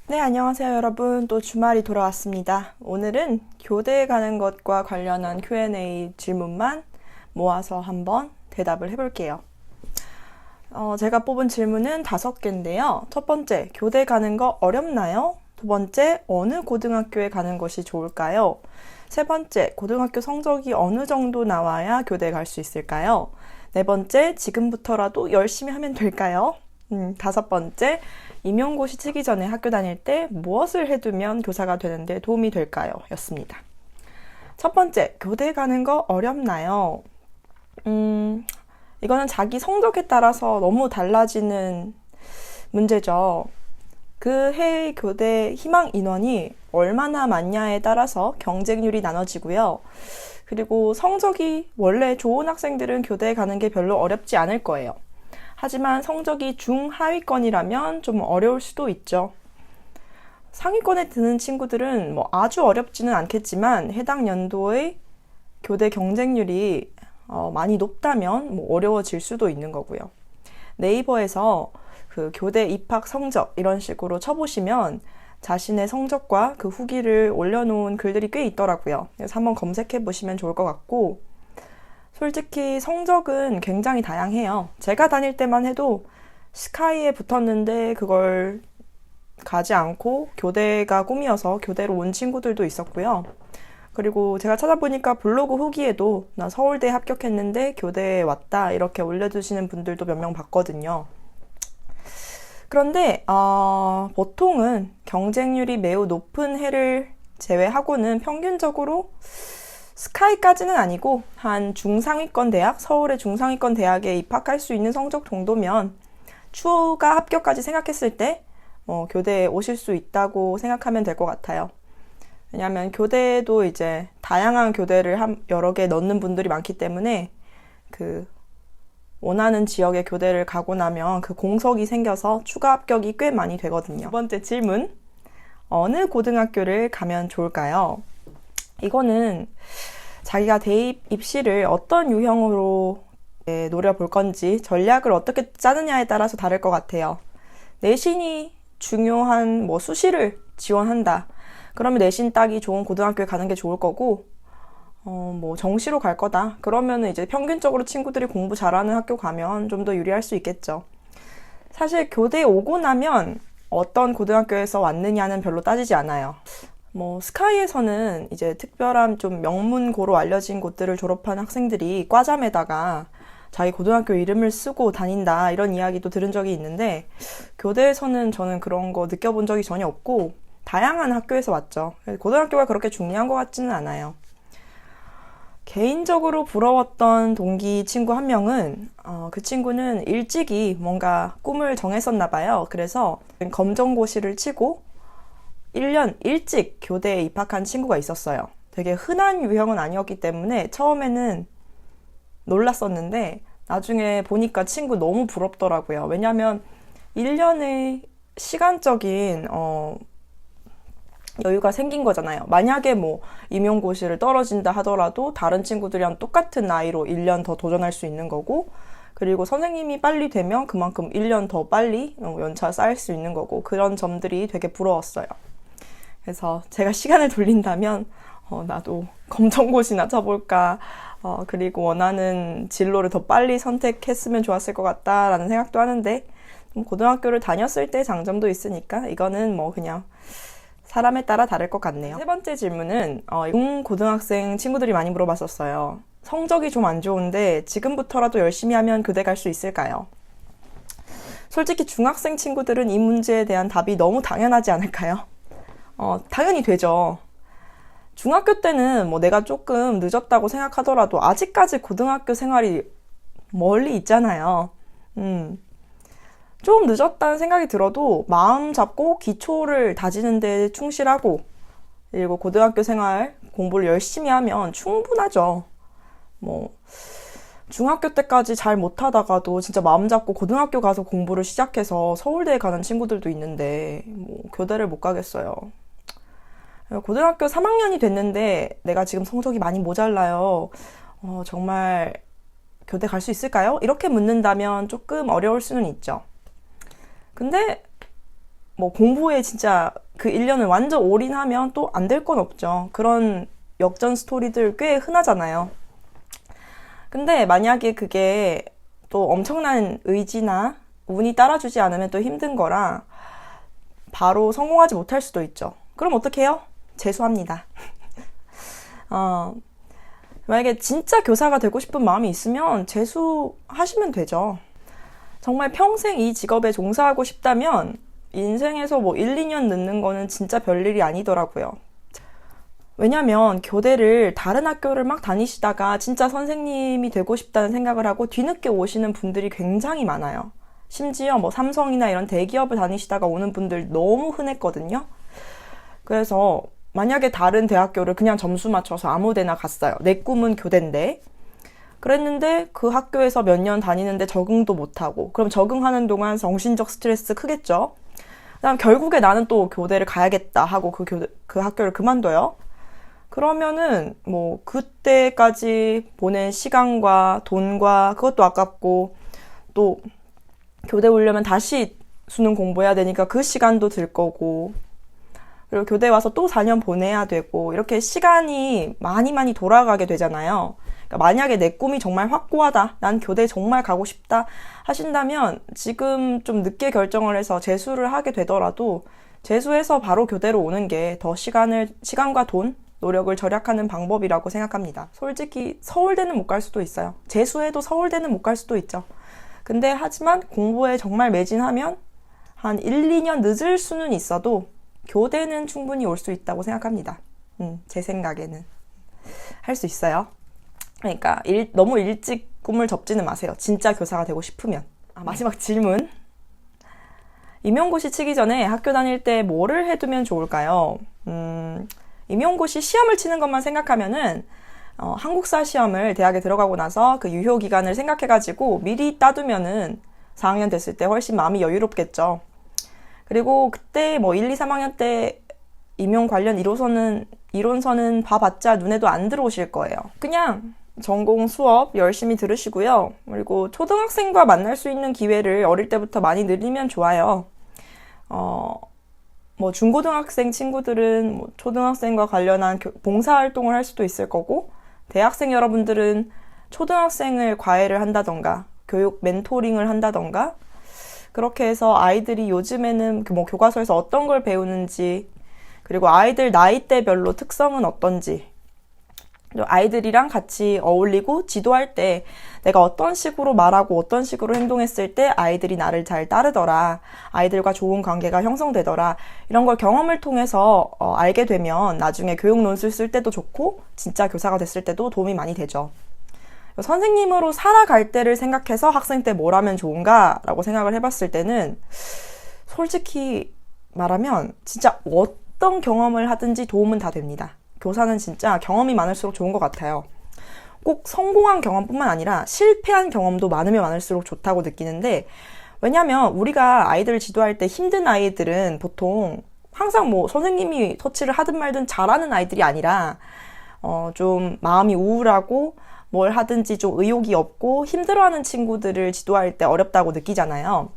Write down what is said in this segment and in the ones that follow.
네, 안녕하세요, 여러분. 또 주말이 돌아왔습니다. 오늘은 교대에 가는 것과 관련한 Q&A 질문만 모아서 한번 대답을 해볼게요. 제가 뽑은 질문은 5개인데요. 첫 번째, 교대 가는 거 어렵나요? 두 번째, 어느 고등학교에 가는 것이 좋을까요? 세 번째, 고등학교 성적이 어느 정도 나와야 교대 갈 수 있을까요? 네 번째, 지금부터라도 열심히 하면 될까요? 다섯 번째, 임용고시 치기 전에 학교 다닐 때 무엇을 해두면 교사가 되는데 도움이 될까요? 였습니다. 첫 번째, 교대 가는 거 어렵나요? 이거는 자기 성적에 따라서 너무 달라지는 문제죠. 그 해의 교대 희망 인원이 얼마나 많냐에 따라서 경쟁률이 나눠지고요. 그리고 성적이 원래 좋은 학생들은 교대에 가는 게 별로 어렵지 않을 거예요. 하지만 성적이 중하위권이라면 좀 어려울 수도 있죠. 상위권에 드는 친구들은 아주 어렵지는 않겠지만 해당 연도의 교대 경쟁률이 많이 높다면 어려워질 수도 있는 거고요. 네이버에서 그 교대 입학 성적 이런 식으로 쳐보시면 자신의 성적과 그 후기를 올려놓은 글들이 꽤 있더라고요. 그래서 한번 검색해 보시면 좋을 것 같고, 솔직히 성적은 굉장히 다양해요. 제가 다닐 때만 해도 스카이에 붙었는데 그걸 가지 않고 교대가 꿈이어서 교대로 온 친구들도 있었고요. 그리고 제가 찾아보니까 블로그 후기에도 나 서울대 합격했는데 교대에 왔다 이렇게 올려주시는 분들도 몇 명 봤거든요. 그런데 보통은 경쟁률이 매우 높은 해를 제외하고는 평균적으로 스카이까지는 아니고 한 중상위권 대학, 서울의 중상위권 대학에 입학할 수 있는 성적 정도면 추가 합격까지 생각했을 때 교대에 오실 수 있다고 생각하면 될 것 같아요. 왜냐하면 교대도 이제 다양한 교대를 여러 개 넣는 분들이 많기 때문에 그 원하는 지역의 교대를 가고 나면 그 공석이 생겨서 추가 합격이 꽤 많이 되거든요. 두 번째 질문, 어느 고등학교를 가면 좋을까요? 이거는 자기가 대입 입시를 어떤 유형으로 노려볼 건지 전략을 어떻게 짜느냐에 따라서 다를 것 같아요. 내신이 중요한 수시를 지원한다. 그러면 내신 따기 좋은 고등학교에 가는 게 좋을 거고, 정시로 갈 거다. 그러면 이제 평균적으로 친구들이 공부 잘하는 학교 가면 좀 더 유리할 수 있겠죠. 사실 교대에 오고 나면 어떤 고등학교에서 왔느냐는 별로 따지지 않아요. 스카이에서는 이제 특별한 좀 명문고로 알려진 곳들을 졸업한 학생들이 과잠에다가 자기 고등학교 이름을 쓰고 다닌다 이런 이야기도 들은 적이 있는데, 교대에서는 저는 그런 거 느껴본 적이 전혀 없고 다양한 학교에서 왔죠. 고등학교가 그렇게 중요한 것 같지는 않아요. 개인적으로 부러웠던 동기 친구 한 명은 그 친구는 일찍이 뭔가 꿈을 정했었나 봐요. 그래서 검정고시를 치고 1년 일찍 교대에 입학한 친구가 있었어요. 되게 흔한 유형은 아니었기 때문에 처음에는 놀랐었는데 나중에 보니까 친구 너무 부럽더라고요. 왜냐하면 1년의 시간적인 여유가 생긴 거잖아요. 만약에 임용고시를 떨어진다 하더라도 다른 친구들이랑 똑같은 나이로 1년 더 도전할 수 있는 거고, 그리고 선생님이 빨리 되면 그만큼 1년 더 빨리 연차 쌓일 수 있는 거고, 그런 점들이 되게 부러웠어요. 그래서 제가 시간을 돌린다면 나도 검정고시나 쳐볼까, 그리고 원하는 진로를 더 빨리 선택했으면 좋았을 것 같다라는 생각도 하는데, 고등학교를 다녔을 때 장점도 있으니까 이거는 그냥 사람에 따라 다를 것 같네요. 세 번째 질문은 고등학생 친구들이 많이 물어봤었어요. 성적이 좀 안 좋은데 지금부터라도 열심히 하면 교대 갈 수 있을까요? 솔직히 중학생 친구들은 이 문제에 대한 답이 너무 당연하지 않을까요? 당연히 되죠. 중학교 때는 내가 조금 늦었다고 생각하더라도 아직까지 고등학교 생활이 멀리 있잖아요. 좀 늦었다는 생각이 들어도 마음 잡고 기초를 다지는 데 충실하고, 그리고 고등학교 생활 공부를 열심히 하면 충분하죠. 중학교 때까지 잘 못하다가도 진짜 마음 잡고 고등학교 가서 공부를 시작해서 서울대에 가는 친구들도 있는데 교대를 못 가겠어요. 고등학교 3학년이 됐는데 내가 지금 성적이 많이 모자라요. 정말 교대 갈 수 있을까요? 이렇게 묻는다면 조금 어려울 수는 있죠. 근데 뭐 공부에 진짜 그 1년을 완전 올인하면 또 안 될 건 없죠. 그런 역전 스토리들 꽤 흔하잖아요. 근데 만약에 그게 또 엄청난 의지나 운이 따라주지 않으면 또 힘든 거라 바로 성공하지 못할 수도 있죠. 그럼 어떻게 해요? 재수합니다. 만약에 진짜 교사가 되고 싶은 마음이 있으면 재수하시면 되죠. 정말 평생 이 직업에 종사하고 싶다면 인생에서 뭐 1, 2년 늦는 거는 진짜 별일이 아니더라고요. 왜냐면 교대를 다른 학교를 막 다니시다가 진짜 선생님이 되고 싶다는 생각을 하고 뒤늦게 오시는 분들이 굉장히 많아요. 심지어 뭐 삼성이나 이런 대기업을 다니시다가 오는 분들 너무 흔했거든요. 그래서 만약에 다른 대학교를 그냥 점수 맞춰서 아무 데나 갔어요. 내 꿈은 교대인데. 그랬는데 그 학교에서 몇 년 다니는데 적응도 못하고, 그럼 적응하는 동안 정신적 스트레스 크겠죠? 그다음 결국에 나는 또 교대를 가야겠다 하고 그 학교를 그만둬요. 그러면은 뭐 그때까지 보낸 시간과 돈과 그것도 아깝고, 또 교대 오려면 다시 수능 공부해야 되니까 그 시간도 들 거고, 그리고 교대 와서 또 4년 보내야 되고, 이렇게 시간이 많이 돌아가게 되잖아요. 그러니까 만약에 내 꿈이 정말 확고하다, 난 교대 정말 가고 싶다 하신다면 지금 좀 늦게 결정을 해서 재수를 하게 되더라도 재수해서 바로 교대로 오는 게 더 시간과 돈, 노력을 절약하는 방법이라고 생각합니다. 솔직히 서울대는 못 갈 수도 있어요. 재수해도 서울대는 못 갈 수도 있죠. 근데 하지만 공부에 정말 매진하면 한 1, 2년 늦을 수는 있어도 교대는 충분히 올 수 있다고 생각합니다. 제 생각에는. 할 수 있어요. 그러니까 너무 일찍 꿈을 접지는 마세요. 진짜 교사가 되고 싶으면. 마지막 질문. 임용고시 치기 전에 학교 다닐 때 뭐를 해두면 좋을까요? 임용고시 시험을 치는 것만 생각하면은 한국사 시험을 대학에 들어가고 나서 그 유효 기간을 생각해가지고 미리 따두면은 4학년 됐을 때 훨씬 마음이 여유롭겠죠. 그리고 그때 뭐 1, 2, 3학년 때 임용 관련 이론서는 봐봤자 눈에도 안 들어오실 거예요. 그냥 전공 수업 열심히 들으시고요. 그리고 초등학생과 만날 수 있는 기회를 어릴 때부터 많이 늘리면 좋아요. 뭐 중고등학생 친구들은 뭐 초등학생과 관련한 봉사활동을 할 수도 있을 거고, 대학생 여러분들은 초등학생을 과외를 한다던가 교육 멘토링을 한다던가, 그렇게 해서 아이들이 요즘에는 뭐 교과서에서 어떤 걸 배우는지, 그리고 아이들 나이대별로 특성은 어떤지, 아이들이랑 같이 어울리고 지도할 때 내가 어떤 식으로 말하고 어떤 식으로 행동했을 때 아이들이 나를 잘 따르더라, 아이들과 좋은 관계가 형성되더라, 이런 걸 경험을 통해서 알게 되면 나중에 교육 논술 쓸 때도 좋고 진짜 교사가 됐을 때도 도움이 많이 되죠. 선생님으로 살아갈 때를 생각해서 학생 때 뭘 하면 좋은가 라고 생각을 해봤을 때는 솔직히 말하면 진짜 어떤 경험을 하든지 도움은 다 됩니다. 교사는 진짜 경험이 많을수록 좋은 것 같아요. 꼭 성공한 경험뿐만 아니라 실패한 경험도 많으면 많을수록 좋다고 느끼는데, 왜냐면 우리가 아이들을 지도할 때 힘든 아이들은 보통 항상 뭐 선생님이 터치를 하든 말든 잘하는 아이들이 아니라 좀 마음이 우울하고 뭘 하든지 좀 의욕이 없고 힘들어하는 친구들을 지도할 때 어렵다고 느끼잖아요.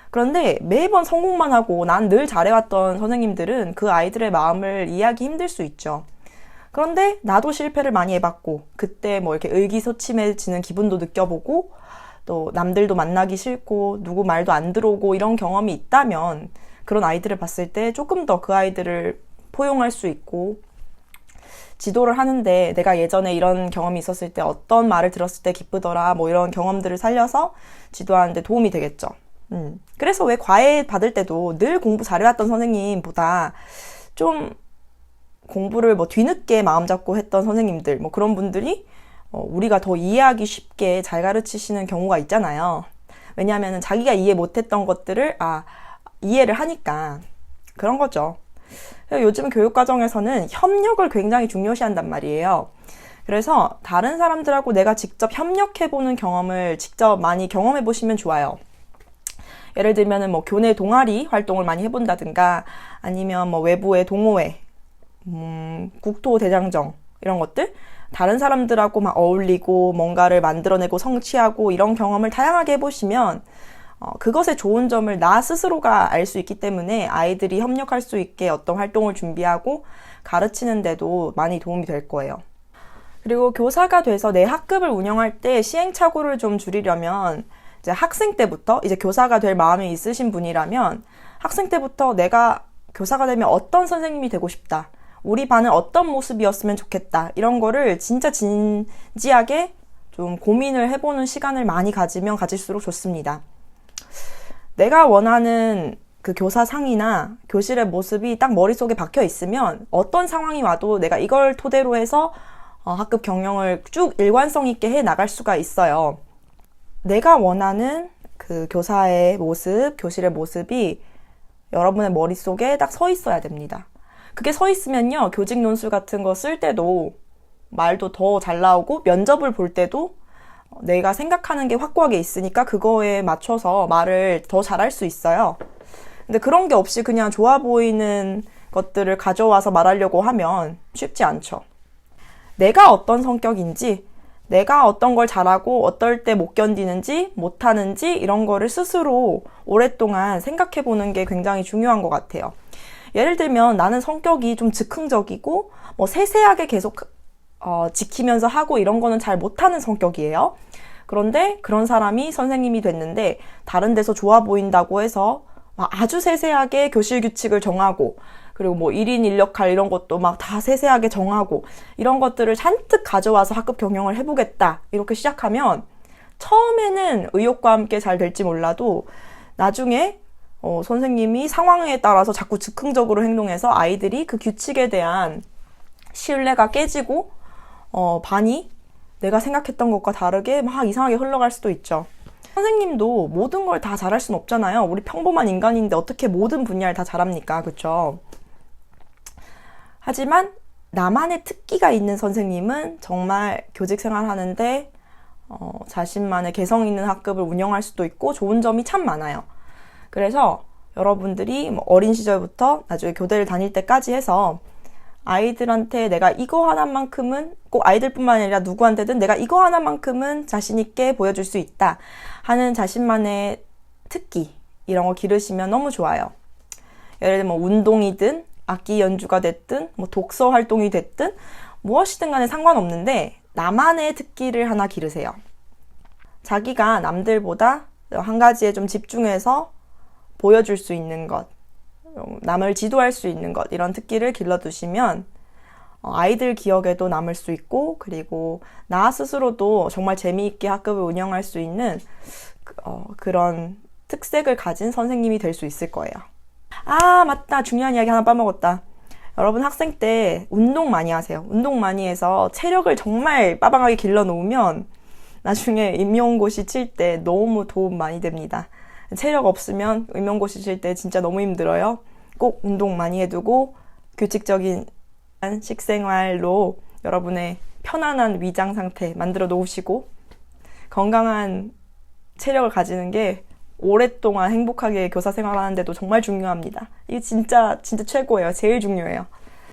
그런데 매번 성공만 하고 난 늘 잘해왔던 선생님들은 그 아이들의 마음을 이해하기 힘들 수 있죠. 그런데 나도 실패를 많이 해봤고, 그때 뭐 이렇게 의기소침해지는 기분도 느껴보고, 또 남들도 만나기 싫고 누구 말도 안 들어오고 이런 경험이 있다면 그런 아이들을 봤을 때 조금 더 그 아이들을 포용할 수 있고, 지도를 하는데 내가 예전에 이런 경험이 있었을 때 어떤 말을 들었을 때 기쁘더라, 뭐 이런 경험들을 살려서 지도하는데 도움이 되겠죠. 그래서 왜 과외 받을 때도 늘 공부 잘해왔던 선생님보다 좀 공부를 뭐 뒤늦게 마음 잡고 했던 선생님들, 뭐 그런 분들이 우리가 더 이해하기 쉽게 잘 가르치시는 경우가 있잖아요. 왜냐하면 자기가 이해 못했던 것들을 이해를 하니까. 그런 거죠. 요즘 교육과정에서는 협력을 굉장히 중요시한단 말이에요. 그래서 다른 사람들하고 내가 직접 협력해보는 경험을 직접 많이 경험해보시면 좋아요. 예를 들면 뭐 교내 동아리 활동을 많이 해본다든가, 아니면 뭐 외부의 동호회, 국토대장정, 이런 것들, 다른 사람들하고 막 어울리고 뭔가를 만들어내고 성취하고 이런 경험을 다양하게 해보시면 그것의 좋은 점을 나 스스로가 알 수 있기 때문에 아이들이 협력할 수 있게 어떤 활동을 준비하고 가르치는 데도 많이 도움이 될 거예요. 그리고 교사가 돼서 내 학급을 운영할 때 시행착오를 좀 줄이려면 이제 학생 때부터, 이제 교사가 될 마음이 있으신 분이라면 학생 때부터 내가 교사가 되면 어떤 선생님이 되고 싶다, 우리 반은 어떤 모습이었으면 좋겠다, 이런 거를 진짜 진지하게 좀 고민을 해보는 시간을 많이 가지면 가질수록 좋습니다. 내가 원하는 그 교사상이나 교실의 모습이 딱 머릿속에 박혀 있으면 어떤 상황이 와도 내가 이걸 토대로 해서 학급 경영을 쭉 일관성 있게 해 나갈 수가 있어요. 내가 원하는 그 교사의 모습, 교실의 모습이 여러분의 머릿속에 딱 서 있어야 됩니다. 그게 서 있으면요, 교직 논술 같은 거 쓸 때도 말도 더 잘 나오고, 면접을 볼 때도 내가 생각하는 게 확고하게 있으니까 그거에 맞춰서 말을 더 잘할 수 있어요. 근데 그런 게 없이 그냥 좋아 보이는 것들을 가져와서 말하려고 하면 쉽지 않죠. 내가 어떤 성격인지, 내가 어떤 걸 잘하고 어떨 때 못 견디는지, 못하는지, 이런 거를 스스로 오랫동안 생각해 보는 게 굉장히 중요한 것 같아요. 예를 들면 나는 성격이 좀 즉흥적이고 세세하게 계속 지키면서 하고 이런 거는 잘 못하는 성격이에요. 그런데 그런 사람이 선생님이 됐는데 다른 데서 좋아 보인다고 해서 아주 세세하게 교실 규칙을 정하고, 그리고 1인 1역할 이런 것도 막 다 세세하게 정하고, 이런 것들을 잔뜩 가져와서 학급 경영을 해보겠다, 이렇게 시작하면 처음에는 의욕과 함께 잘 될지 몰라도 나중에 선생님이 상황에 따라서 자꾸 즉흥적으로 행동해서 아이들이 그 규칙에 대한 신뢰가 깨지고 반이 내가 생각했던 것과 다르게 막 이상하게 흘러갈 수도 있죠. 선생님도 모든 걸 다 잘할 순 없잖아요. 우리 평범한 인간인데 어떻게 모든 분야를 다 잘합니까? 그쵸? 하지만 나만의 특기가 있는 선생님은 정말 교직 생활하는데 자신만의 개성 있는 학급을 운영할 수도 있고 좋은 점이 참 많아요. 그래서 여러분들이 어린 시절부터 나중에 교대를 다닐 때까지 해서 아이들한테 내가 이거 하나만큼은, 꼭 아이들뿐만 아니라 누구한테든 내가 이거 하나만큼은 자신 있게 보여줄 수 있다 하는 자신만의 특기, 이런 거 기르시면 너무 좋아요. 예를 들면 운동이든 악기 연주가 됐든 독서 활동이 됐든 무엇이든 간에 상관없는데 나만의 특기를 하나 기르세요. 자기가 남들보다 한 가지에 좀 집중해서 보여줄 수 있는 것, 남을 지도할 수 있는 것, 이런 특기를 길러두시면 아이들 기억에도 남을 수 있고, 그리고 나 스스로도 정말 재미있게 학급을 운영할 수 있는 그런 특색을 가진 선생님이 될 수 있을 거예요. 아, 맞다. 중요한 이야기 하나 빠먹었다. 여러분 학생 때 운동 많이 하세요. 운동 많이 해서 체력을 정말 빠방하게 길러놓으면 나중에 임용고시 칠 때 너무 도움 많이 됩니다. 체력 없으면 임용고시 칠 때 진짜 너무 힘들어요. 꼭 운동 많이 해두고 규칙적인 식생활로 여러분의 편안한 위장 상태 만들어 놓으시고 건강한 체력을 가지는 게 오랫동안 행복하게 교사 생활하는데도 정말 중요합니다. 이게 진짜 최고예요. 제일 중요해요.